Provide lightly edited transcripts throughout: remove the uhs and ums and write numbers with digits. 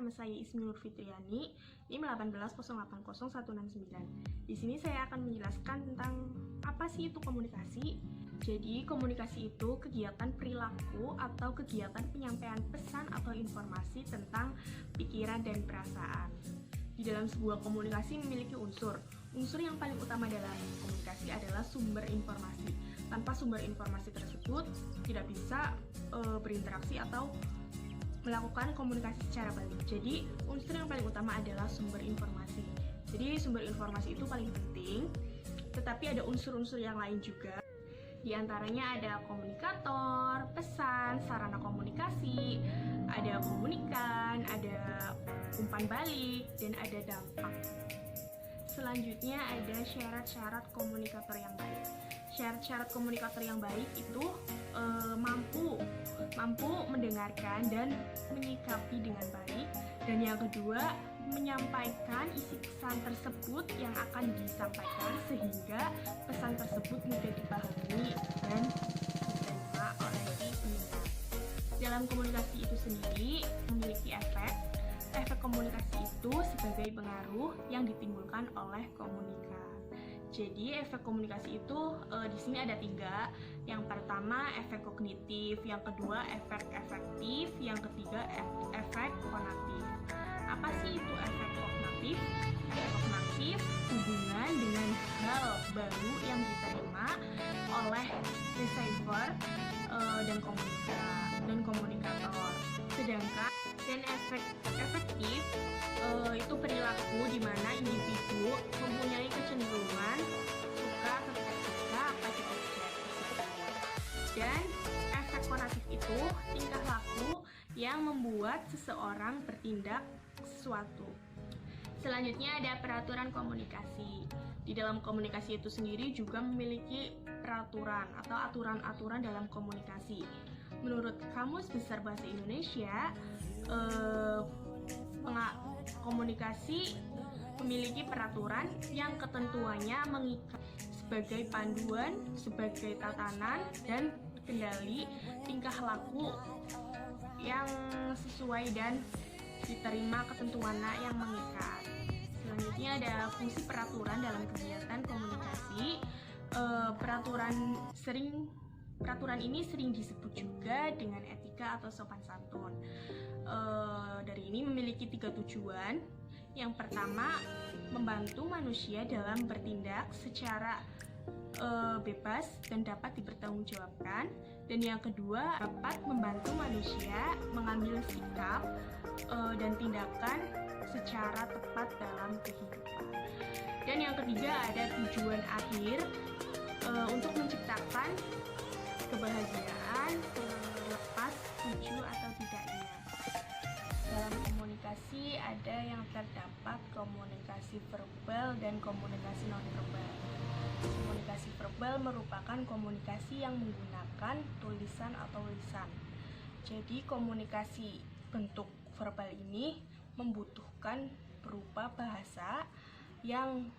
nama saya Ismi Nur Fitriani, NIM 180801669. Di sini saya akan menjelaskan tentang apa sih itu komunikasi. Jadi, komunikasi itu kegiatan perilaku atau kegiatan penyampaian pesan atau informasi tentang pikiran dan perasaan. Di dalam sebuah komunikasi memiliki unsur yang paling utama dalam komunikasi adalah sumber informasi. Tanpa sumber informasi tersebut, tidak bisa berinteraksi atau melakukan komunikasi secara balik. Jadi, unsur yang paling utama adalah sumber informasi. Jadi, sumber informasi itu paling penting, tetapi ada unsur-unsur yang lain juga. Di antaranya ada komunikator, pesan, sarana komunikasi, ada komunikan, ada umpan balik, dan ada dampak. Selanjutnya ada syarat-syarat komunikator yang baik. Syarat-syarat komunikator yang baik itu mampu mendengarkan dan menyikapi dengan baik, dan yang kedua menyampaikan isi pesan tersebut yang akan disampaikan sehingga pesan tersebut mudah dipahami dan diterima oleh si pendengar. Dalam komunikasi itu sendiri memiliki efek komunikasi itu sebagai pengaruh yang ditimbulkan oleh komunikan. Jadi efek komunikasi itu di sini ada 3. Yang pertama efek kognitif, yang kedua efek efektif, yang ketiga efek konatif. Apa sih itu efek kognitif? Efek kognitif hubungan dengan hal baru yang diterima oleh receiver dan komunikator. Sedangkan efek efektif itu perilaku di mana individu mempunyai kecenderungan suka terhadap apa objek. Dan efek konatif itu tingkah laku yang membuat seseorang bertindak sesuatu. Selanjutnya ada peraturan komunikasi. Di dalam komunikasi itu sendiri juga memiliki peraturan atau aturan-aturan dalam komunikasi. Menurut Kamus Besar Bahasa Indonesia, komunikasi memiliki peraturan yang ketentuannya mengikat sebagai panduan, sebagai tatanan, dan kendali tingkah laku yang sesuai dan diterima ketentuannya yang mengikat. Selanjutnya ada fungsi peraturan dalam kegiatan komunikasi. Peraturan ini sering disebut juga dengan etika atau sopan santun. Dari ini memiliki 3 tujuan. Yang pertama, membantu manusia dalam bertindak secara bebas dan dapat dipertanggungjawabkan. Dan yang kedua, dapat membantu manusia mengambil sikap dan tindakan secara tepat dalam kehidupan. Dan yang ketiga, ada tujuan akhir untuk menciptakan kebahagiaan terlepas setuju atau tidaknya. Dalam komunikasi ada yang terdapat komunikasi verbal dan komunikasi nonverbal. Komunikasi verbal merupakan komunikasi yang menggunakan tulisan atau lisan. Jadi komunikasi bentuk verbal ini membutuhkan berupa bahasa yang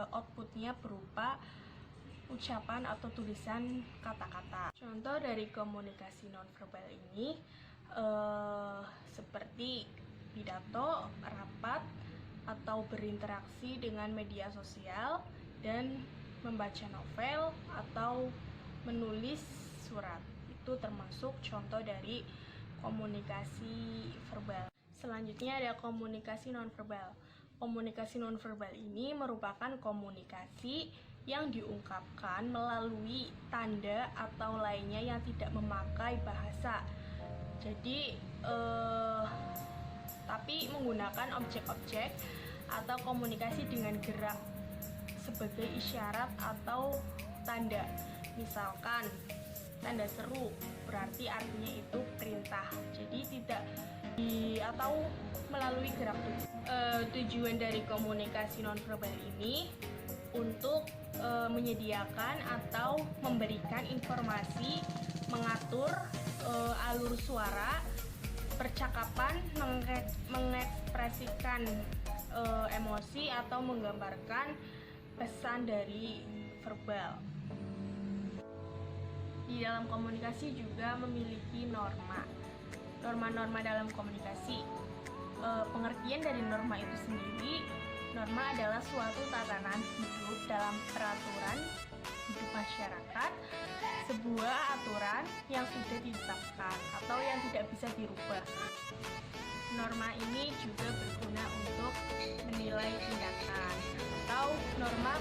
outputnya berupa ucapan atau tulisan kata-kata. Contoh dari komunikasi nonverbal ini seperti pidato, rapat, atau berinteraksi dengan media sosial, dan membaca novel atau menulis surat. Itu termasuk contoh dari komunikasi verbal. Selanjutnya ada komunikasi nonverbal. Komunikasi nonverbal ini merupakan komunikasi yang diungkapkan melalui tanda atau lainnya yang tidak memakai bahasa. Jadi, tapi menggunakan objek-objek atau komunikasi dengan gerak sebagai isyarat atau tanda. Misalkan tanda seru berarti artinya itu perintah. Jadi tidak atau melalui gerak tubuh. Tujuan dari komunikasi nonverbal ini untuk menyediakan atau memberikan informasi, mengatur alur suara, percakapan, mengekspresikan emosi atau menggambarkan pesan dari verbal. Di dalam komunikasi juga memiliki norma. Norma-norma dalam komunikasi. Pengertian dari norma itu sendiri, norma adalah suatu tatanan hidup dalam peraturan hidup masyarakat, sebuah aturan yang sudah ditetapkan atau yang tidak bisa dirubah. Norma ini juga berguna untuk menilai tindakan, atau norma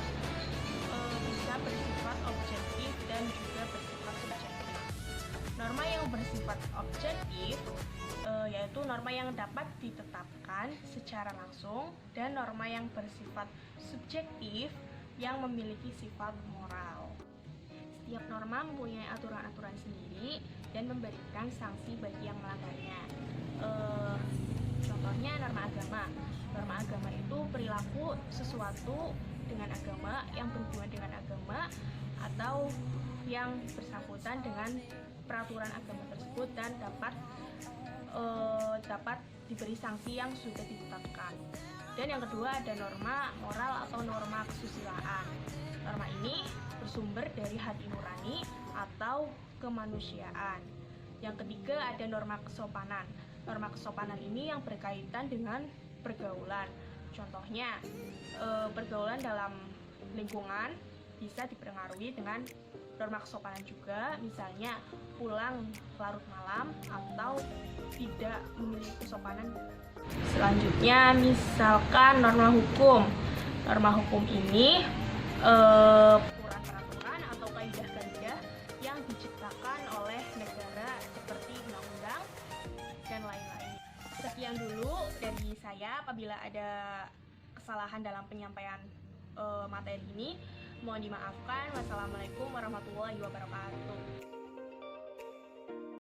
bisa bersifat objektif dan juga bersifat subjektif. Norma yang bersifat objektif yaitu norma yang dapat ditetapkan secara langsung, dan norma yang bersifat subjektif yang memiliki sifat moral. Setiap norma mempunyai aturan-aturan sendiri dan memberikan sanksi bagi yang melanggarnya. Contohnya norma agama. Norma agama itu perilaku sesuatu dengan agama, yang berhubungan dengan agama, atau yang bersangkutan dengan peraturan agama tersebut dan dapat diberi sanksi yang sudah ditetapkan. Dan yang kedua ada norma moral atau norma kesusilaan. Norma ini bersumber dari hati nurani atau kemanusiaan. Yang ketiga ada norma kesopanan. Norma kesopanan ini yang berkaitan dengan pergaulan. Contohnya, pergaulan dalam lingkungan bisa dipengaruhi dengan norma kesopanan juga, misalnya pulang larut malam atau tidak memiliki kesopanan. Selanjutnya, misalkan norma hukum. Norma hukum ini peraturan atau kaidah-kaidah yang diciptakan oleh negara seperti undang-undang dan lain-lain. Sekian dulu dari saya. Apabila ada kesalahan dalam penyampaian materi ini, mohon dimaafkan. Wassalamualaikum warahmatullahi wabarakatuh.